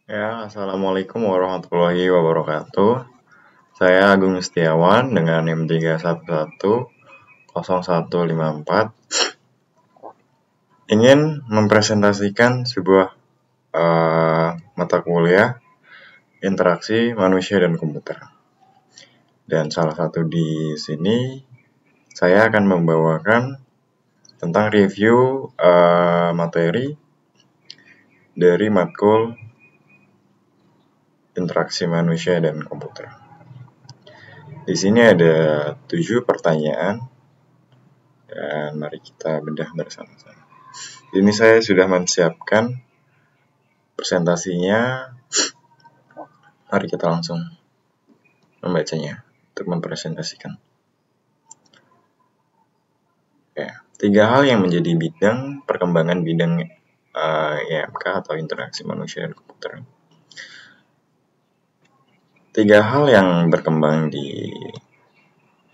Ya, Assalamualaikum warahmatullahi wabarakatuh. Saya Agung Setiawan dengan NIM 3110154 ingin mempresentasikan sebuah mata kuliah interaksi manusia dan komputer. Dan salah satu di sini saya akan membawakan tentang review materi dari matkul interaksi manusia dan komputer. Di sini ada 7 pertanyaan dan mari kita bedah bersama-sama. Ini saya sudah menyiapkan presentasinya. Mari kita langsung membacanya untuk mempresentasikan. Ya, 3 hal yang menjadi bidang perkembangan bidang IMK atau interaksi manusia dan komputer. 3 hal yang berkembang di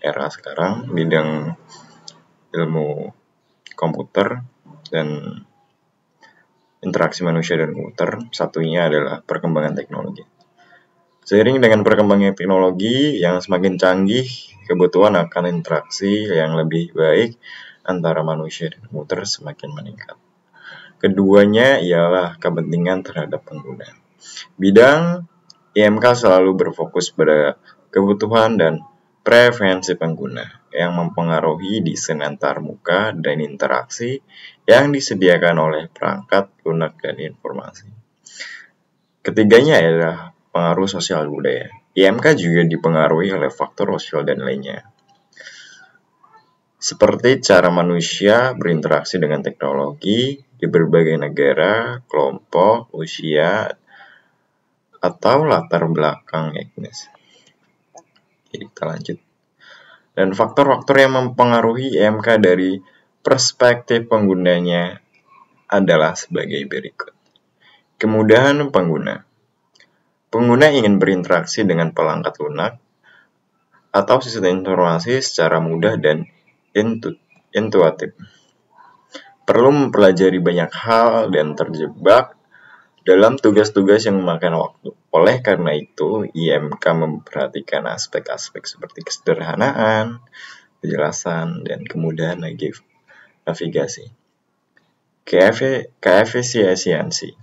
era sekarang bidang ilmu komputer dan interaksi manusia dan komputer. Satunya adalah perkembangan teknologi. Seiring dengan perkembangan teknologi yang semakin canggih, kebutuhan akan interaksi yang lebih baik antara manusia dan komputer semakin meningkat. Keduanya ialah kepentingan terhadap pengguna. Bidang IMK selalu berfokus pada kebutuhan dan preferensi pengguna yang mempengaruhi desain antarmuka dan interaksi yang disediakan oleh perangkat lunak dan informasi. Ketiganya adalah pengaruh sosial budaya. IMK juga dipengaruhi oleh faktor sosial dan lainnya, seperti cara manusia berinteraksi dengan teknologi di berbagai negara, kelompok, usia, atau latar belakang etnis. Jadi kita lanjut. Dan faktor-faktor yang mempengaruhi IMK dari perspektif penggunanya adalah sebagai berikut. Kemudahan pengguna. Pengguna ingin berinteraksi dengan perangkat lunak atau sistem informasi secara mudah dan intuitif. Perlu mempelajari banyak hal dan terjebak dalam tugas-tugas yang memakan waktu. Oleh karena itu, IMK memperhatikan aspek-aspek seperti kesederhanaan, kejelasan, dan kemudahan navigasi. Keefisiensi.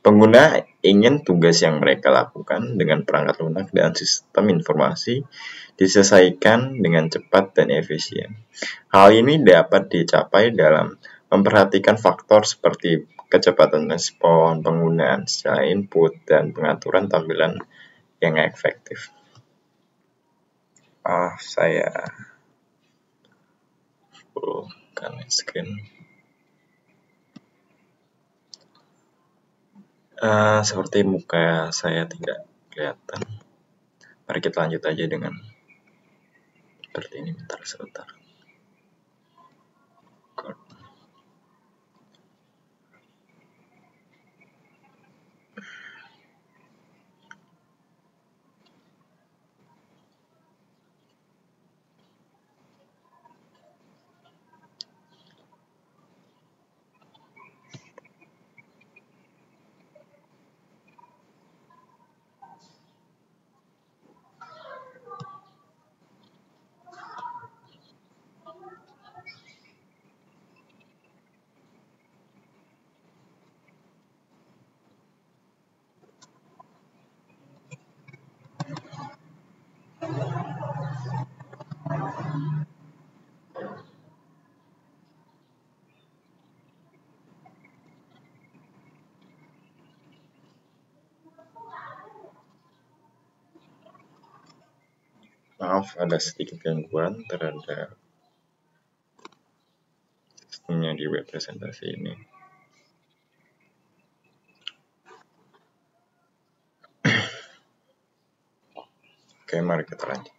Pengguna ingin tugas yang mereka lakukan dengan perangkat lunak dan sistem informasi diselesaikan dengan cepat dan efisien. Hal ini dapat dicapai dalam memperhatikan faktor seperti kecepatan respon, penggunaan secara input, dan pengaturan tampilan yang efektif. Saya fullkan screen. Seperti muka saya tidak kelihatan. Mari kita lanjut aja dengan seperti ini. Sebentar. Maaf, ada sedikit gangguan terhadap sistemnya di web presentasi ini. Oke, mari kita lanjut.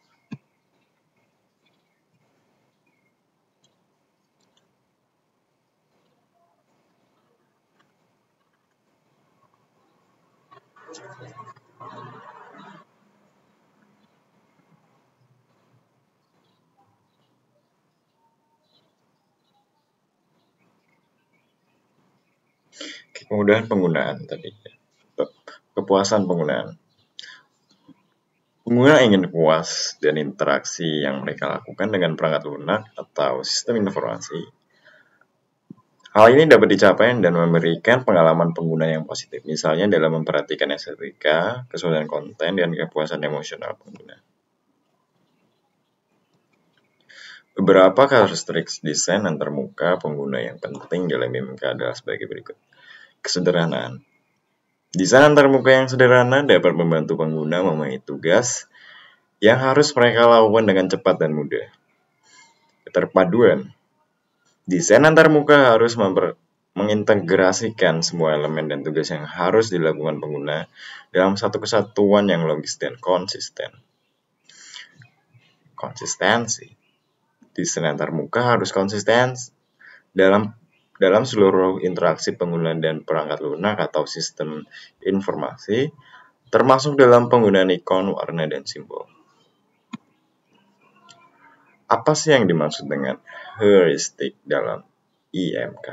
Kemudahan penggunaan tadi. kepuasan penggunaan. Pengguna ingin puas dan interaksi yang mereka lakukan dengan perangkat lunak atau sistem informasi. Hal ini dapat dicapai dan memberikan pengalaman pengguna yang positif, misalnya dalam memperhatikan estetika, kesulitan konten, dan kepuasan emosional pengguna. Beberapa karakteristik desain antarmuka pengguna yang penting dalam IMK adalah sebagai berikut. Kesederhanaan. Desain antarmuka yang sederhana dapat membantu pengguna memenuhi tugas yang harus mereka lakukan dengan cepat dan mudah. Keterpaduan. Desain antarmuka harus mengintegrasikan semua elemen dan tugas yang harus dilakukan pengguna dalam satu kesatuan yang logis dan konsisten. Konsistensi. Desain antarmuka harus konsisten dalam seluruh interaksi pengguna dan perangkat lunak atau sistem informasi, termasuk dalam penggunaan ikon, warna, dan simbol. Apa sih yang dimaksud dengan heuristik dalam IMK?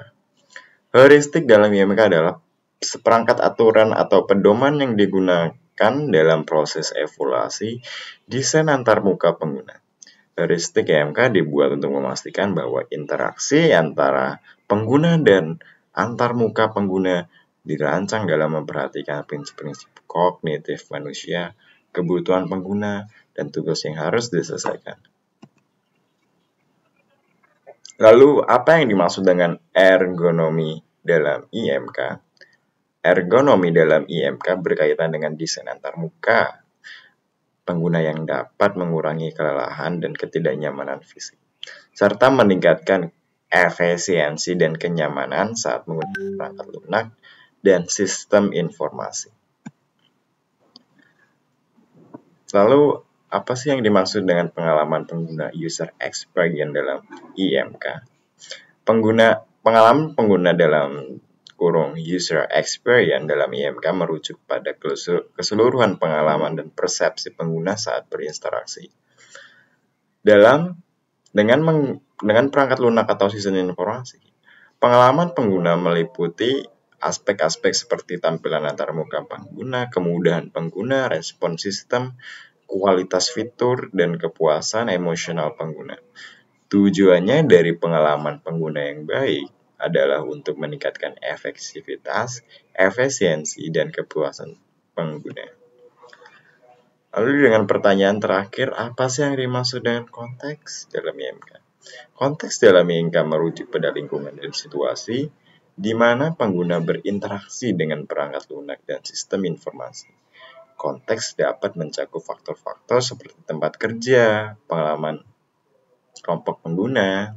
Heuristik dalam IMK adalah seperangkat aturan atau pedoman yang digunakan dalam proses evaluasi desain antarmuka pengguna. Heuristik IMK dibuat untuk memastikan bahwa interaksi antara pengguna dan antarmuka pengguna dirancang dalam memperhatikan prinsip-prinsip kognitif manusia, kebutuhan pengguna, dan tugas yang harus diselesaikan. Lalu, apa yang dimaksud dengan ergonomi dalam IMK? Ergonomi dalam IMK berkaitan dengan desain antarmuka pengguna yang dapat mengurangi kelelahan dan ketidaknyamanan fisik, serta meningkatkan efisiensi dan kenyamanan saat menggunakan perangkat lunak dan sistem informasi. Lalu, apa sih yang dimaksud dengan pengalaman pengguna user experience dalam IMK? Pengalaman pengguna dalam kurung user experience dalam IMK merujuk pada keseluruhan pengalaman dan persepsi pengguna saat berinteraksi. Dengan perangkat lunak atau sistem informasi, pengalaman pengguna meliputi aspek-aspek seperti tampilan antarmuka pengguna, kemudahan pengguna, respon sistem, kualitas fitur, dan kepuasan emosional pengguna. Tujuannya dari pengalaman pengguna yang baik adalah untuk meningkatkan efektivitas, efisiensi, dan kepuasan pengguna. Lalu dengan pertanyaan terakhir, apa sih yang dimaksud dengan konteks dalam IMK? Konteks dalam IMK merujuk pada lingkungan dan situasi di mana pengguna berinteraksi dengan perangkat lunak dan sistem informasi. Konteks dapat mencakup faktor-faktor seperti tempat kerja, pengalaman kelompok pengguna,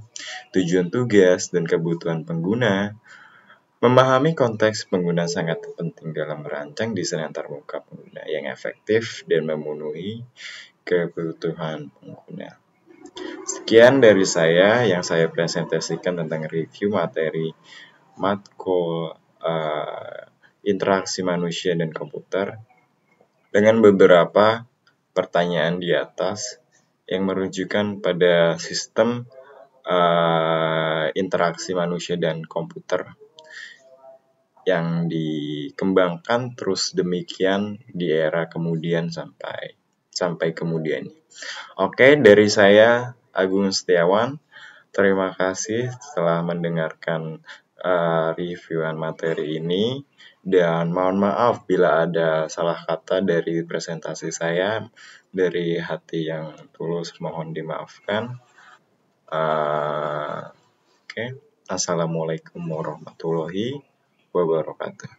tujuan tugas, dan kebutuhan pengguna. Memahami konteks pengguna sangat penting dalam merancang desain antarmuka pengguna yang efektif dan memenuhi kebutuhan pengguna. Sekian dari saya yang saya presentasikan tentang review materi matkul interaksi manusia dan komputer dengan beberapa pertanyaan di atas yang merujukan pada sistem interaksi manusia dan komputer yang dikembangkan terus demikian di era kemudian sampai kemudian. Oke, dari saya Agung Setiawan. Terima kasih telah mendengarkan reviewan materi ini, dan mohon maaf bila ada salah kata dari presentasi saya. Dari hati yang tulus mohon dimaafkan. Oke. Assalamualaikum warahmatullahi wabarakatuh.